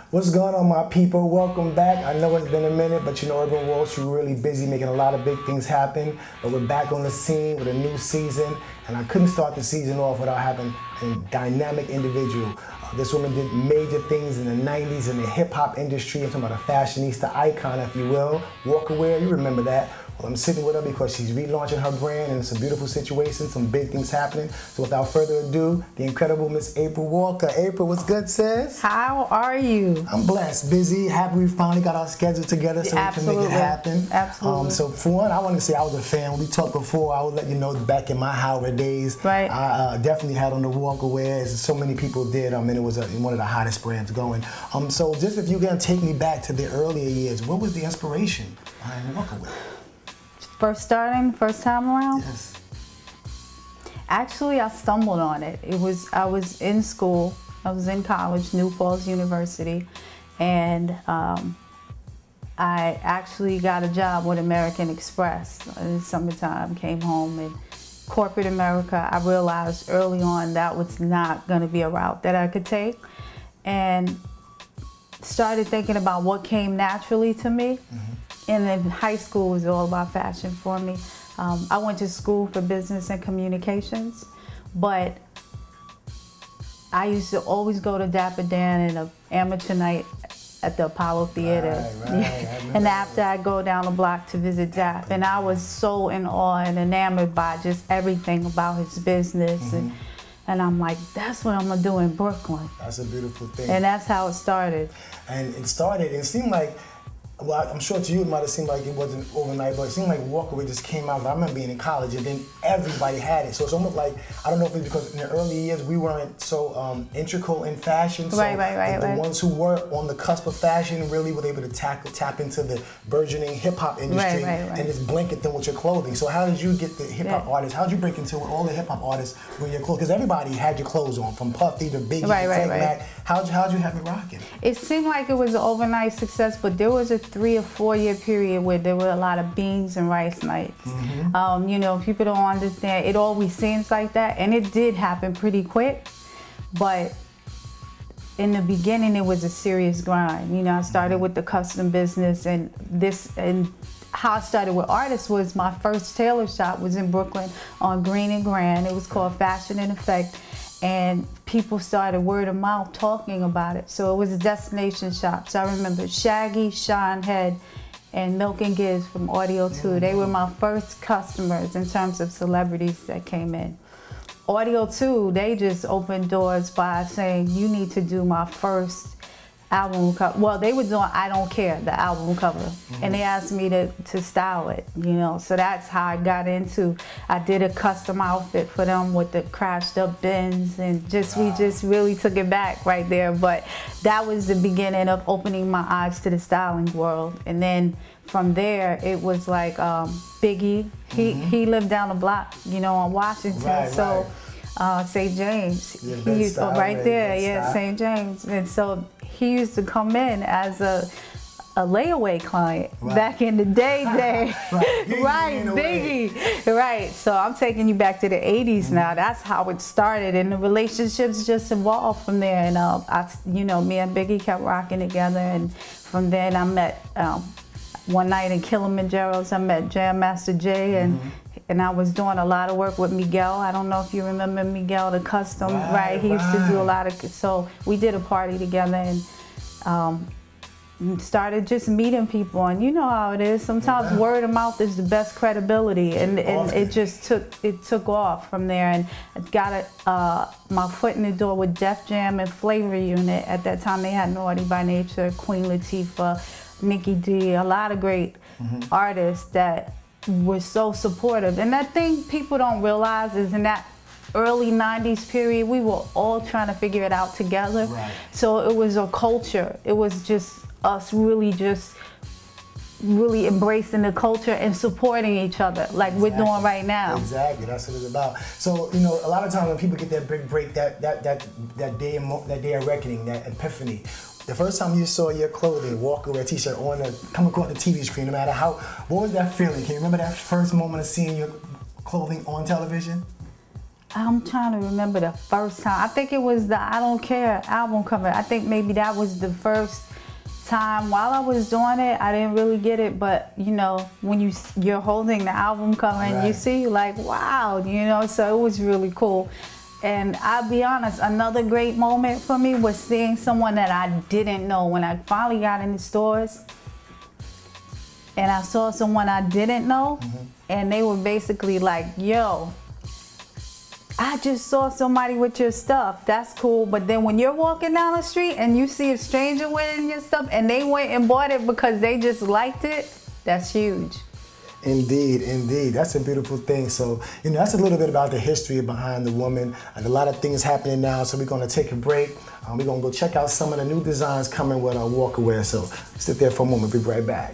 What's going on, my people? Welcome back. I know it's been a minute, but you know Urban Wall Street really busy making a lot of big things happen. But we're back on the scene with a new season, and I couldn't start the season off without having a dynamic individual. This woman did major things in the 90s in the hip-hop industry. I'm talking about a fashionista icon, if you will. WalkerWear, you remember that. Well, I'm sitting with her because she's relaunching her brand, and it's a beautiful situation, some big things happening. So without further ado, the incredible Miss April Walker. April, what's good, sis? How are you? I'm blessed, busy, happy we finally got our schedule together so we can make it happen. Absolutely. So for one, I want to say I was a fan. When we talked before, I would let you know back in my Howard days, right. I definitely had on the WalkerWear, as so many people did, and it was one of the hottest brands going. So just if you can take me back to the earlier years, what was the inspiration behind WalkerWear? First time around? Yes. Actually, I stumbled on it. I was in school, I was in college, New Falls University, and I actually got a job with American Express in the summertime, came home, and corporate America, I realized early on that was not gonna be a route that I could take, and started thinking about what came naturally to me. And then high school was all about fashion for me. I went to school for business and communications, but I used to always go to Dapper Dan and an amateur night at the Apollo Theater. Right. And after I go down the block to visit Dap, and I was so in awe and enamored by just everything about his business. And I'm like, that's what I'm gonna do in Brooklyn. That's a beautiful thing. And that's how it started. And it seemed like, well, I'm sure to you it might have seemed like it wasn't overnight, but it seemed like WalkerWear just came out. I remember being in college and then everybody had it. So it's almost like, I don't know if it's because in the early years we weren't so integral in fashion. So the ones who were on the cusp of fashion really were able to tap into the burgeoning hip hop industry and just blanket them with your clothing. So how did you get the hip hop artists? How did you break into all the hip hop artists with your clothes? Because everybody had your clothes on, from Puffy to Biggie to Frank Mac. How'd you have it rocking? It seemed like it was an overnight success, but there was a 3 or 4 year period where there were a lot of beans and rice nights. You know, people don't understand. It always seems like that, and it did happen pretty quick. But in the beginning, it was a serious grind. You know, I started with the custom business, and how I started with artists was my first tailor shop was in Brooklyn on Green and Grand. It was called Fashion in Effect. And people started word of mouth talking about it. So it was a destination shop. So I remember Shaggy, Sean Head, and Milk and Gibbs from Audio 2. They were my first customers in terms of celebrities that came in. Audio 2, they just opened doors by saying, you need to do my first album cover. Well, they were doing I Don't Care, the album cover. And they asked me to style it, you know. So that's how I got into. I did a custom outfit for them with the crashed up bins, and we just really took it back right there. But that was the beginning of opening my eyes to the styling world. And then from there, it was like Biggie. He lived down the block, you know, on Washington. St. James, he used right there, St. James. And so he used to come in as a layaway client back in the day. Biggie. Right. So I'm taking you back to the 80s now. That's how it started, and the relationships just evolved from there. And you know, me and Biggie kept rocking together, and from then I met one night in Kilimanjaro's. I met Jam Master Jay, and I was doing a lot of work with Miguel. I don't know if you remember Miguel, the custom, He used to do a lot of, so we did a party together, and started just meeting people. And you know how it is. Sometimes word of mouth is the best credibility, and it just took off from there. And I got my foot in the door with Def Jam and Flavor Unit. At that time, they had Naughty by Nature, Queen Latifah, Mickey D, a lot of great artists that were so supportive. And that thing people don't realize is in that early 90s period, we were all trying to figure it out together. So it was a culture. It was just us really embracing the culture and supporting each other like we're doing right now. Exactly, that's what it's about. So, you know, a lot of times when people get that big break, that day of reckoning, that epiphany, the first time you saw your clothing, WalkerWear t-shirt come across the TV screen, no matter what was that feeling? Can you remember that first moment of seeing your clothing on television? I'm trying to remember the first time. I think it was the I Don't Care album cover. I think maybe that was the first time. While I was doing it, I didn't really get it, but you know, when you're holding the album cover and you see, you're like, wow, you know, so it was really cool. And I'll be honest, another great moment for me was seeing someone that I didn't know. When I finally got in the stores and I saw someone I didn't know, and they were basically like, yo, I just saw somebody with your stuff. That's cool. But then when you're walking down the street and you see a stranger wearing your stuff and they went and bought it because they just liked it, that's huge. Indeed, indeed. That's a beautiful thing. So, you know, that's a little bit about the history behind the woman. And a lot of things happening now, so we're going to take a break. We're going to go check out some of the new designs coming with our WalkerWear. So sit there for a moment. We'll be right back.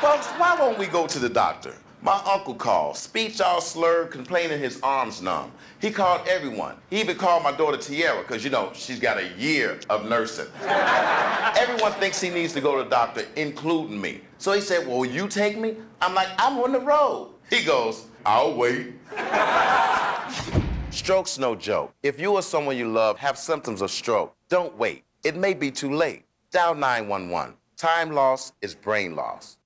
Folks, why won't we go to the doctor? My uncle called, speech all slurred, complaining his arms numb. He called everyone. He even called my daughter Tiara, because, you know, she's got a year of nursing. Everyone thinks he needs to go to the doctor, including me. So he said, well, will you take me? I'm like, I'm on the road. He goes, I'll wait. Stroke's no joke. If you or someone you love have symptoms of stroke, don't wait. It may be too late. Dial 911. Time loss is brain loss.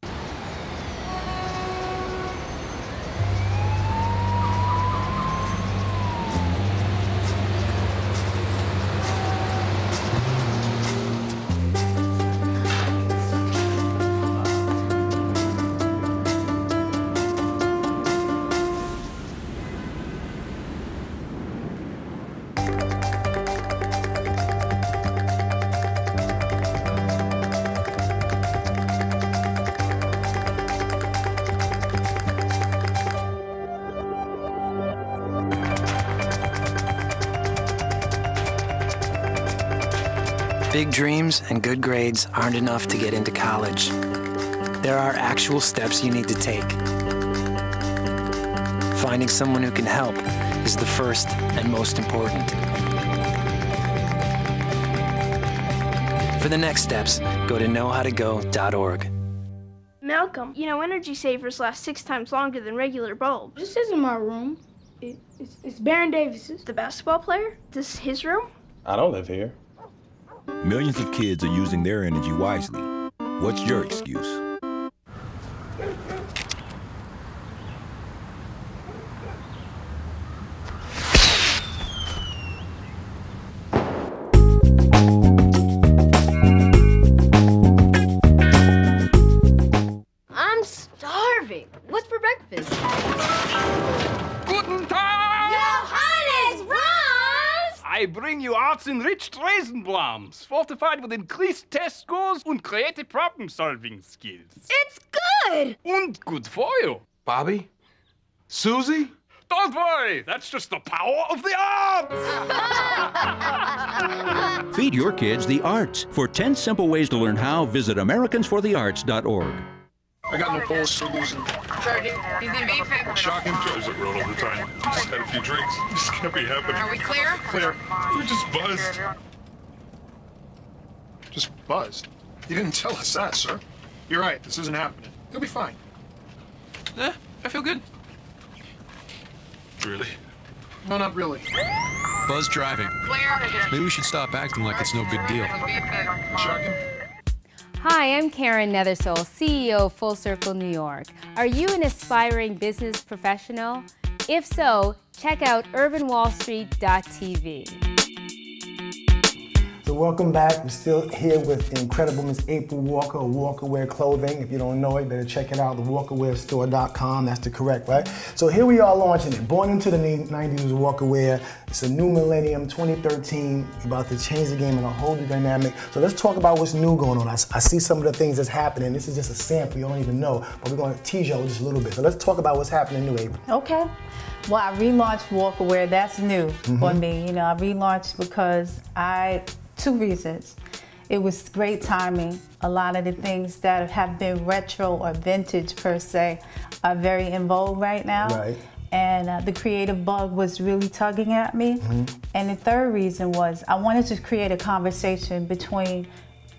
Big dreams and good grades aren't enough to get into college. There are actual steps you need to take. Finding someone who can help is the first and most important. For the next steps, go to knowhowtogo.org. Malcolm, you know, energy savers last 6 times longer than regular bulbs. This isn't my room. It's Baron Davis's. The basketball player? This is his room? I don't live here. Millions of kids are using their energy wisely. What's your excuse? I'm starving. What's for breakfast? Guten Tag! Johannes, Franz! I bring you arts-enriched Raisinblams, fortified with increased test scores and creative problem-solving skills. It's good! And good for you. Bobby? Susie? Don't worry, that's just the power of the arts! Feed your kids the arts. For 10 simple ways to learn how, visit AmericansForTheArts.org. I got no Polish sugars and... Shocking drives it road all the time. Just had a few drinks. Just can't be happening. Are we clear? Clear. We're just buzzed. Just buzzed? You didn't tell us that, sir. You're right. This isn't happening. You'll be fine. I feel good. Really? No, not really. Buzz driving. Clear. Maybe we should stop acting like it's no big deal. Shocking. Hi, I'm Karen Nethersole, CEO of Full Circle New York. Are you an aspiring business professional? If so, check out UrbanWallStreet.tv. So welcome back. We're still here with incredible Miss April Walker of WalkerWear Clothing. If you don't know it, better check it out, the WalkerWearStore.com. That's the correct, right? So here we are launching it. Born into the 90s with WalkerWear. It's a new millennium, 2013. About to change the game in a whole new dynamic. So let's talk about what's new going on. I see some of the things that's happening. This is just a sample, you don't even know, but we're going to tease you just a little bit. So let's talk about what's happening new, April. Okay. Well, I relaunched WalkerWear. That's new for me. You know, I relaunched because two reasons. It was great timing. A lot of the things that have been retro or vintage per se are very in vogue right now. Right. And the creative bug was really tugging at me. And the third reason was I wanted to create a conversation between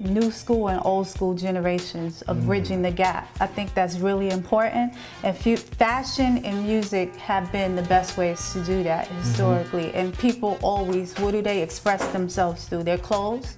new school and old school generations of bridging the gap. I think that's really important. And fashion and music have been the best ways to do that historically. And people always, what do they express themselves through? Their clothes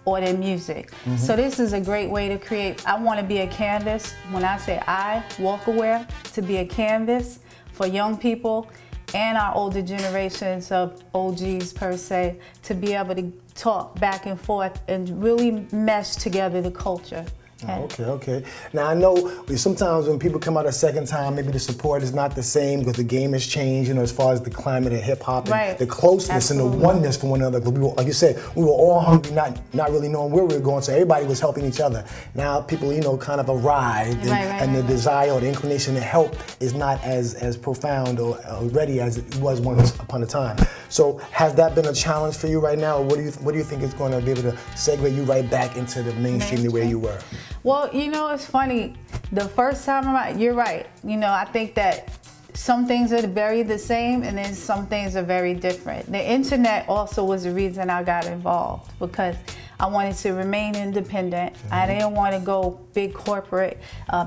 or their music. So this is a great way to create. I want to be a canvas. When I say WalkerWear, to be a canvas for young people and our older generations of OGs per se, to be able to talk back and forth and really mesh together the culture. Oh, okay. Now I know sometimes when people come out a second time, maybe the support is not the same because the game has changed, as far as the climate of hip hop and the closeness and the oneness for one another. But like you said, we were all hungry, not really knowing where we were going, so everybody was helping each other. Now people, kind of arrived, and the desire or the inclination to help is not as profound or ready as it was once upon a time. So has that been a challenge for you right now, or what do you think is going to be able to segue you right back into the mainstream the way you were? Well, it's funny. The first time around, you're right. I think that some things are very the same and then some things are very different. The internet also was the reason I got involved because I wanted to remain independent. I didn't want to go big corporate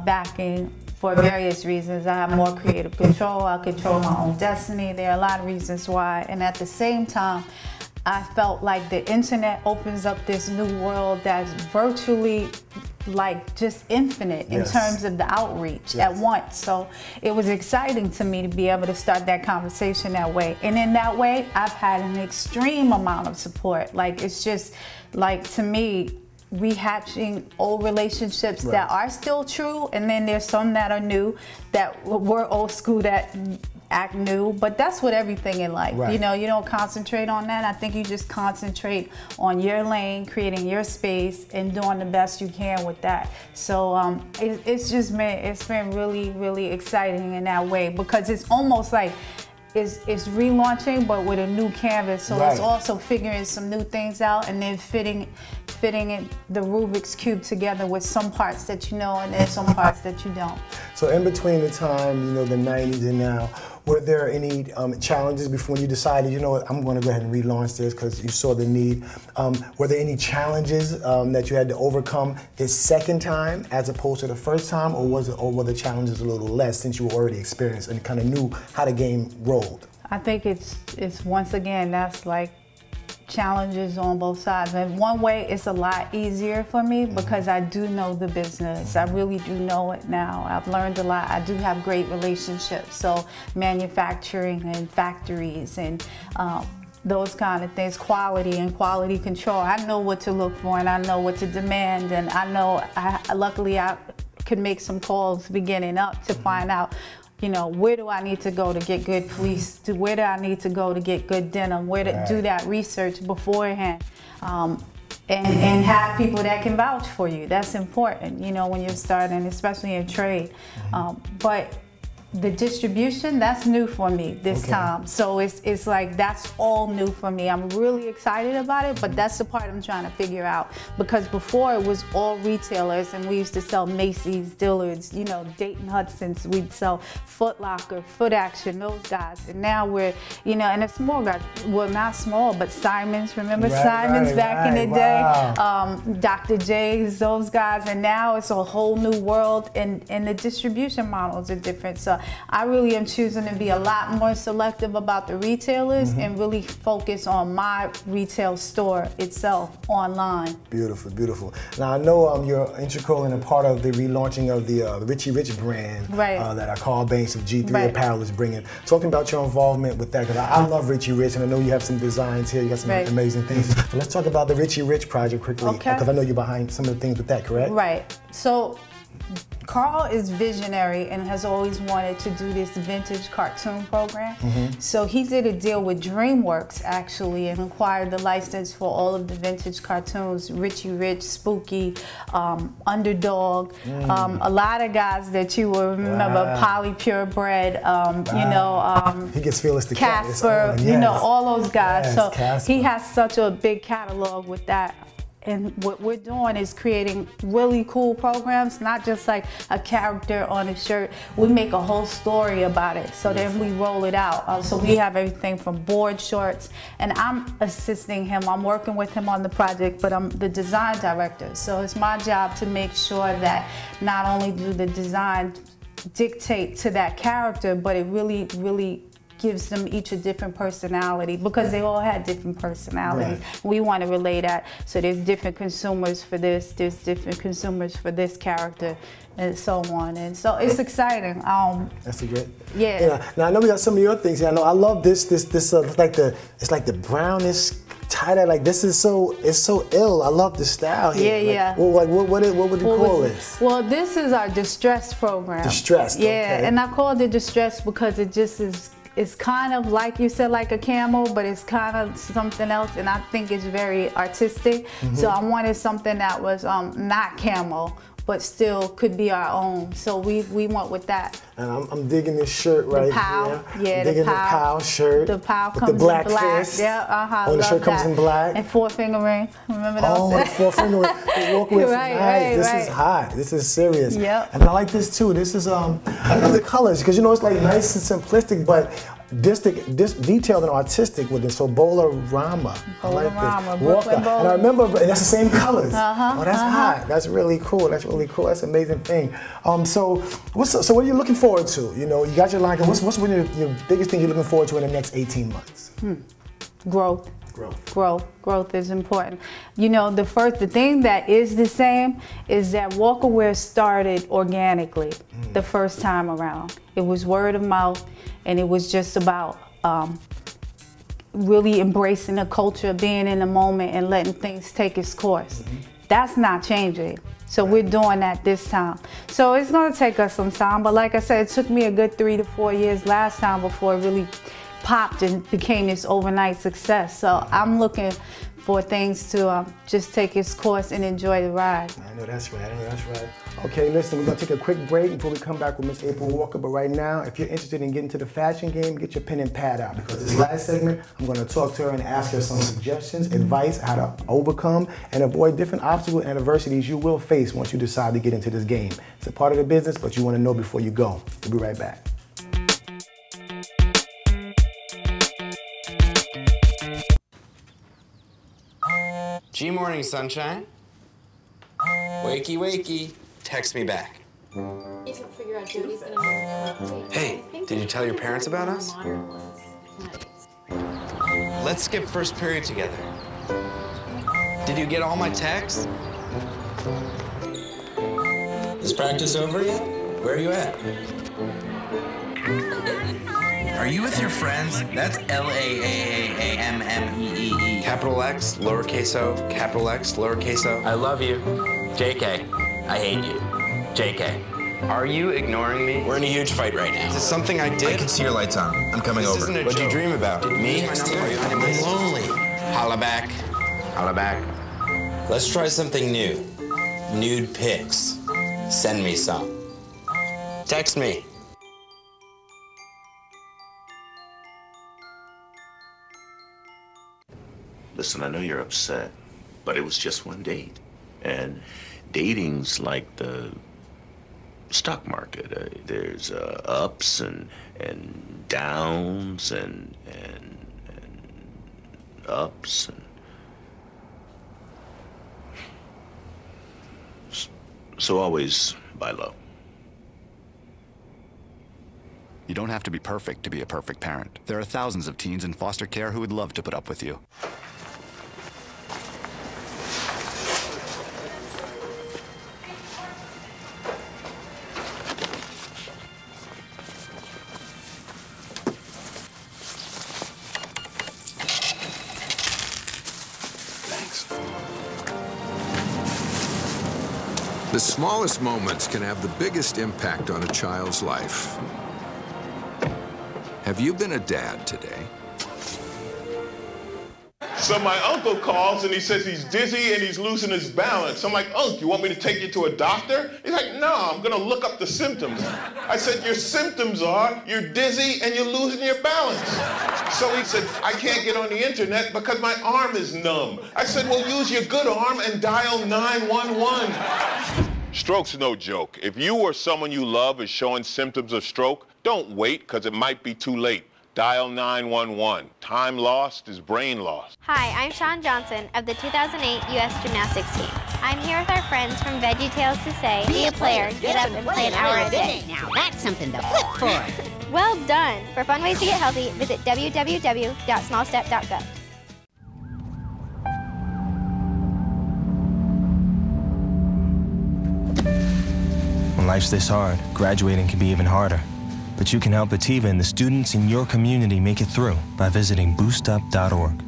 backing for various reasons. I have more creative control. I control my own destiny. There are a lot of reasons why. And at the same time, I felt like the internet opens up this new world that's virtually just infinite in terms of the outreach at once. So it was exciting to me to be able to start that conversation that way. And in that way, I've had an extreme amount of support. It's just to me, rehatching old relationships that are still true, and then there's some that are new that were old school that act new, but that's what everything in life. You don't concentrate on that. I think you just concentrate on your lane, creating your space, and doing the best you can with that. So it's been really, really exciting in that way because it's almost like it's relaunching, but with a new canvas. So it's also figuring some new things out and then fitting the Rubik's Cube together with some parts that and then some parts that you don't. So in between the time, the 90s and now, were there any challenges before you decided, I'm going to go ahead and relaunch this because you saw the need? Were there any challenges that you had to overcome this second time as opposed to the first time, or were the challenges a little less since you were already experienced and kind of knew how the game rolled? I think it's once again, that's challenges on both sides. And one way, it's a lot easier for me because I do know the business. I really do know it now. I've learned a lot. I do have great relationships. So manufacturing and factories and those kind of things, quality and quality control. I know what to look for and I know what to demand, and I know, luckily I could make some calls beginning up to find out where do I need to go to get good fleece? Where do I need to go to get good denim? Where to do that research beforehand? And have people that can vouch for you. That's important, when you're starting, especially in trade. But the distribution, that's new for me this time. So it's that's all new for me. I'm really excited about it, but that's the part I'm trying to figure out. Because before it was all retailers and we used to sell Macy's, Dillard's, Dayton Hudson's, we'd sell Foot Locker, Foot Action, those guys. And now we're, and it's small guys, well not small, but Simon's, remember Simon's back in the day? Dr. J's, those guys, and now it's a whole new world and the distribution models are different. So I really am choosing to be a lot more selective about the retailers and really focus on my retail store itself online. Beautiful, beautiful. Now I know you're integral and a part of the relaunching of the Richie Rich brand that our Carl Banks of G3 Apparel is bringing. Talking about your involvement with that, because I love Richie Rich and I know you have some designs here, you got some amazing things. So let's talk about the Richie Rich project quickly, because I know you're behind some of the things with that, correct? Right. So Carl is visionary and has always wanted to do this vintage cartoon program. So he did a deal with DreamWorks actually and acquired the license for all of the vintage cartoons, Richie Rich, Spooky, Underdog, a lot of guys that you will remember, Polly Purebred, he gets Fearless the Casper, all those guys. So he has such a big catalog with that. And what we're doing is creating really cool programs, not just like a character on a shirt. We make a whole story about it, so then we roll it out. So we have everything from board shorts, and I'm assisting him. I'm working with him on the project, but I'm the design director. So it's my job to make sure that not only do the design dictate to that character, but it really gives them each a different personality, because they all had different personalities. Right. We want to relay that. So there's different consumers for this, there's different consumers for this character, and so on. And so it's exciting. That's a great. Yeah. Now I know we got some of your things. I know I love this. It's like the brownish tie-dye. Like this is it's so ill. I love the style here. Yeah. What would you call this? Well, this is our distress program. Distressed. Yeah, okay. and I called it distress because it just is. It's kind of like you said, like a camel, but it's kind of something else, and I think it's very artistic. So I wanted something that was not camel, but still could be our own. So we went with that. And I'm digging this shirt right here. Yeah, digging the POW shirt. The POW with comes the black in black. fist. Yeah, Oh, the shirt comes in black. And 4-finger ring. Remember that? Oh, the 4-finger ring. The Walkware. Right. This is hot. This is serious. Yep. And I like this too. This is I love the colors, because it's like nice and simplistic, but this detailed and artistic with it. So Bolarama. I like this. Walker. And I remember, that's the same colors. Oh, that's hot. That's really cool. That's really cool. That's an amazing thing. So what are you looking forward to? You got your line. What's one of your biggest thing you're looking forward to in the next 18 months? Growth. Growth is important. The thing that is the same is that WalkerWear started organically the first time around. It was word of mouth, and it was just about really embracing the culture, being in the moment, and letting things take its course. That's not changing. So we're doing that this time. So it's going to take us some time, but like I said, it took me a good 3 to 4 years last time before it really popped and became this overnight success. So I'm looking for things to just take its course and enjoy the ride. I know that's right. Okay, listen, we're gonna take a quick break before we come back with Miss April Walker. But right now, if you're interested in getting to the fashion game, get your pen and pad out, because this last segment, I'm gonna talk to her and ask her some suggestions, advice, how to overcome and avoid different obstacles and adversities you will face once you decide to get into this game. It's a part of the business, but you wanna know before you go. We'll be right back. G-morning, sunshine. Wakey, wakey. Text me back. Hey, did you tell your parents about us? Let's skip first period together. Did you get all my texts? Is practice over yet? Where are you at? Are you with your friends? That's L-A-A-A-A-M-M-E-E-E. Capital X, lowercase o, capital X, lowercase o. I love you. JK, I hate you. JK. Are you ignoring me? We're in a huge fight right now. Is this something I did? I can see your lights on. I'm coming over. What'd you dream about? Me? I'm lonely. Holla back. Holla back. Let's try something new. Nude pics. Send me some. Text me. Listen, I know you're upset, but it was just one date. And dating's like the stock market. There's ups and downs and ups and so always buy low. You don't have to be perfect to be a perfect parent. There are thousands of teens in foster care who would love to put up with you. The smallest moments can have the biggest impact on a child's life. Have you been a dad today? So my uncle calls and he says he's dizzy and he's losing his balance. I'm like, Unc, you want me to take you to a doctor? He's like, no, I'm gonna look up the symptoms. I said, your symptoms are you're dizzy and you're losing your balance. So he said, I can't get on the internet because my arm is numb. I said, well, use your good arm and dial 911. Stroke's no joke. If you or someone you love is showing symptoms of stroke, don't wait, because it might be too late. Dial 911. Time lost is brain lost. Hi, I'm Sean Johnson of the 2008 U.S. Gymnastics team. I'm here with our friends from VeggieTales to say, be a player, get up and play an hour a day. Now that's something to flip for. Well done! For fun ways to get healthy, visit www.smallstep.gov. When life's this hard, graduating can be even harder. But you can help Ativa and the students in your community make it through by visiting boostup.org.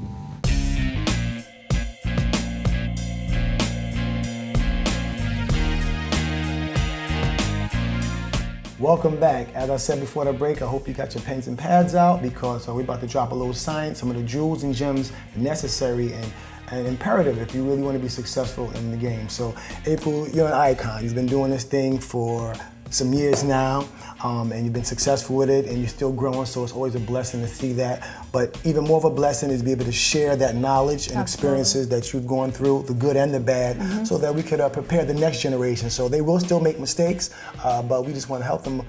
Welcome back. As I said before the break, I hope you got your pens and pads out, because we're about to drop a little science, some of the jewels and gems necessary and imperative if you really want to be successful in the game. So April, you're an icon. You've been doing this thing for some years now, and you've been successful with it, and you're still growing, so it's always a blessing to see that. But even more of a blessing is to be able to share that knowledge and experiences that you've gone through, the good and the bad, so that we could prepare the next generation. So they will still make mistakes, but we just want to help them,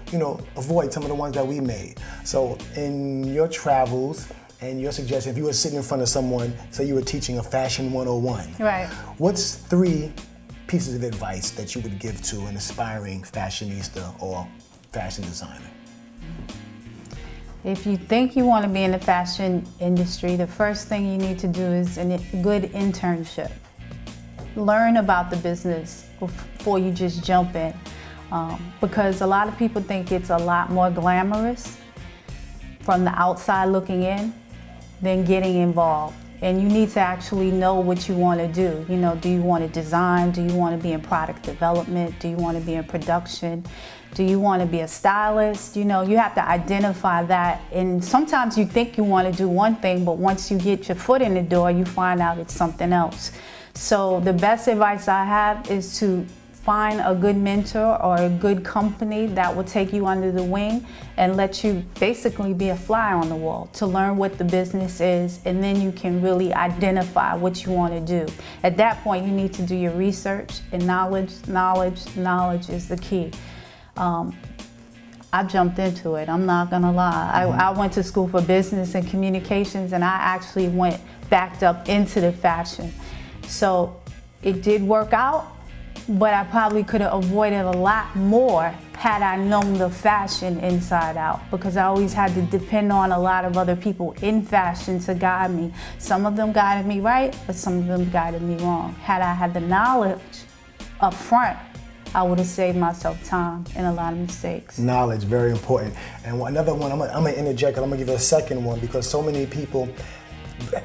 avoid some of the ones that we made. So in your travels and your suggestion, if you were sitting in front of someone, say you were teaching a fashion 101, right? What's 3 pieces of advice that you would give to an aspiring fashionista or fashion designer? If you think you want to be in the fashion industry, the first thing you need to do is a good internship. Learn about the business before you just jump in, because a lot of people think it's a lot more glamorous from the outside looking in than getting involved. And you need to actually know what you want to do. Do you want to design? Do you want to be in product development? Do you want to be in production? Do you want to be a stylist? You have to identify that. And sometimes you think you want to do one thing, but once you get your foot in the door, you find out it's something else. So the best advice I have is to find a good mentor or a good company that will take you under the wing and let you basically be a fly on the wall to learn what the business is, and then you can really identify what you want to do. At that point, you need to do your research, and knowledge is the key. I jumped into it, I'm not gonna lie. I went to school for business and communications, and I actually went backed up into the fashion. So it did work out, but I probably could have avoided a lot more had I known the fashion inside out, because I always had to depend on a lot of other people in fashion to guide me. Some of them guided me right, but some of them guided me wrong. Had I had the knowledge up front, I would have saved myself time and a lot of mistakes. Knowledge, very important. And another one, I'm gonna interject, and I'm gonna give you a second one, because so many people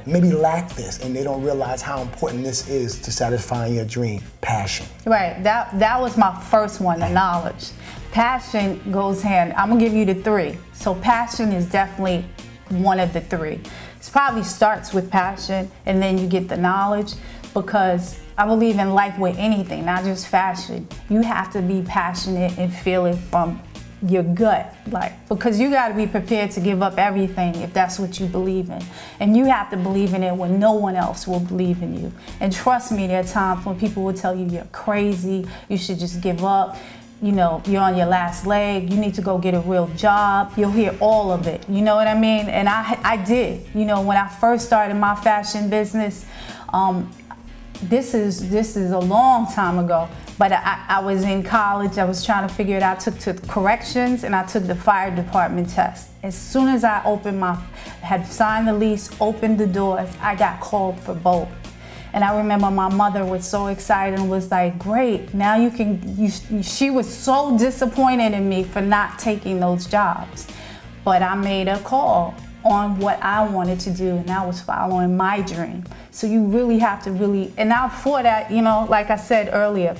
maybe lack this and they don't realize how important this is to satisfying your dream. Passion. Right, that was my first one, the knowledge. Passion goes hand, I'm gonna give you the 3. So passion is definitely one of the 3. It probably starts with passion and then you get the knowledge, because I believe in life with anything, not just fashion. You have to be passionate and feel it from your gut, because you got to be prepared to give up everything if that's what you believe in. And you have to believe in it when no one else will believe in you. And trust me, there are times when people will tell you you're crazy, you should just give up, you're on your last leg, you need to go get a real job. You'll hear all of it, you know what I mean? And I did. When I first started my fashion business, this is a long time ago, but I was in college, I was trying to figure it out. I took to corrections and I took the fire department test. As soon as I had signed the lease, opened the doors, I got called for both. And I remember my mother was so excited and was like, great, now you can, she was so disappointed in me for not taking those jobs. But I made a call on what I wanted to do, and I was following my dream. So you really have to and now for that, like I said earlier,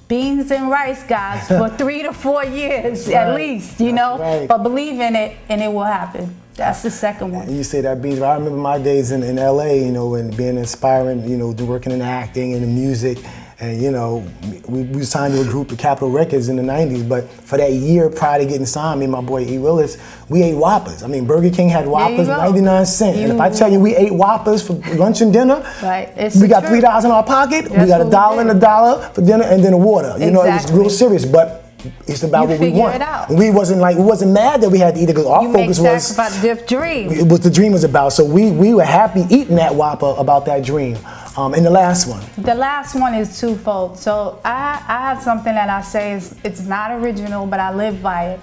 beans and rice, guys, for 3 to 4 years at least, Right. But believe in it and it will happen. That's the second one. And you say that beans. I remember my days in LA, and being inspiring, working in acting and in music. And you know, we signed to a group at Capitol Records in the 90s, but for that year prior to getting signed, me and my boy E. Willis, we ate Whoppers. I mean, Burger King had Whoppers, 99 cents. And if I tell you we ate Whoppers for lunch and dinner, we got $3 in our pocket, we got $1 and $1 for dinner, and then a water. You know, it was real serious, but it's about what we want. We wasn't mad that we had to eat it because our focus was about the dream. It was the dream was about. So we were happy eating that Whopper about that dream. And the last one. The last one is twofold. So I have something that I say it's not original, but I live by it.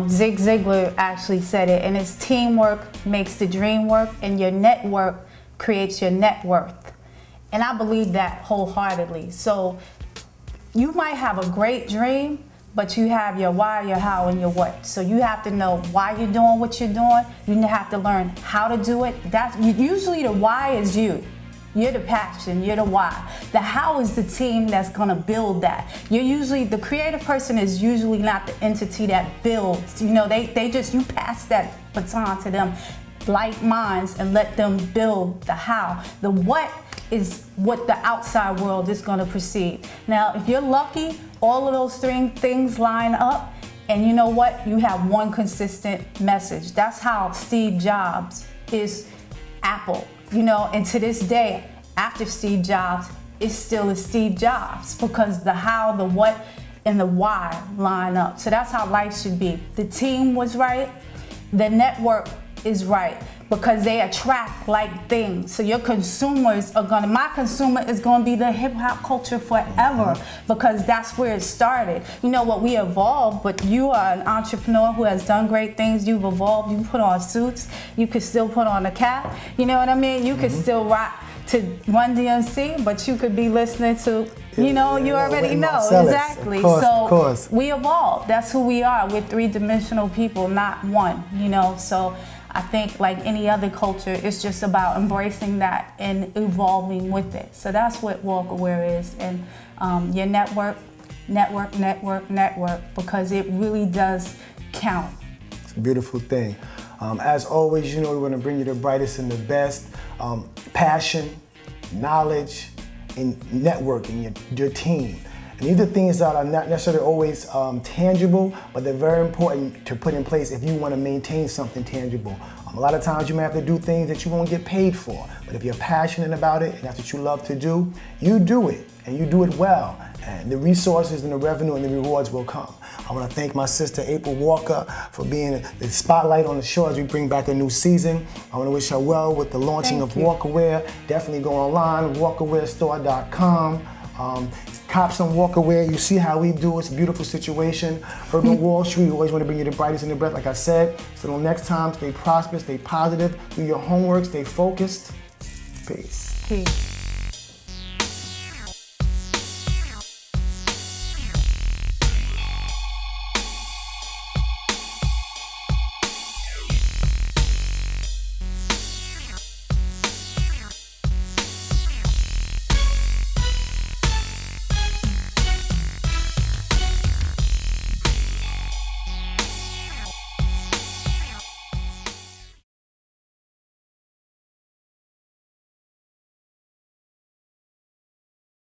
Zig Ziglar actually said it, and it's teamwork makes the dream work, and your network creates your net worth. And I believe that wholeheartedly. So you might have a great dream, but you have your why, your how, and your what. So you have to know why you're doing what you're doing. You have to learn how to do it. That's usually the why is you. You're the passion, you're the why. The how is the team that's gonna build that. You're usually, the creative person is usually not the entity that builds. You know, they just, you pass that baton to them, like minds, and let them build the how. The what is what the outside world is gonna perceive. Now, if you're lucky, all of those three things line up, and you know what? You have one consistent message. That's how Steve Jobs is Apple. You know, and to this day, after Steve Jobs, it still is Steve Jobs because the how, the what, and the why line up. So that's how life should be. The team was right, the network is right because they attract like things. So your consumers are gonna, my consumer is gonna be the hip hop culture forever because that's where it started. You know what, we evolved, but you are an entrepreneur who has done great things. You've evolved, you put on suits, you could still put on a cap, you know what I mean? You could still rock to Run DMC, but you could be listening to, you know, you already know, exactly. Of course. We evolved, that's who we are. We're three-dimensional people, not one, you know, so I think like any other culture, it's just about embracing that and evolving with it. So that's what WalkerWear is. And your network, because it really does count. It's a beautiful thing. As always, you know, we want to bring you the brightest and the best. Passion, knowledge, and networking, your team. And these are things that are not necessarily always tangible, but they're very important to put in place if you want to maintain something tangible. A lot of times you may have to do things that you won't get paid for, but if you're passionate about it and that's what you love to do, you do it, and you do it well. And the resources and the revenue and the rewards will come. I want to thank my sister April Walker for being the spotlight on the show as we bring back a new season. I want to wish her well with the launching of WalkerWear. Definitely go online, WalkerWearStore.com. Cop some WalkerWear. You see how we do. It's a beautiful situation. UrbanWallStreet, we always want to bring you the brightest and the best, like I said. So until next time, stay prosperous, stay positive, do your homework, stay focused. Peace. Peace.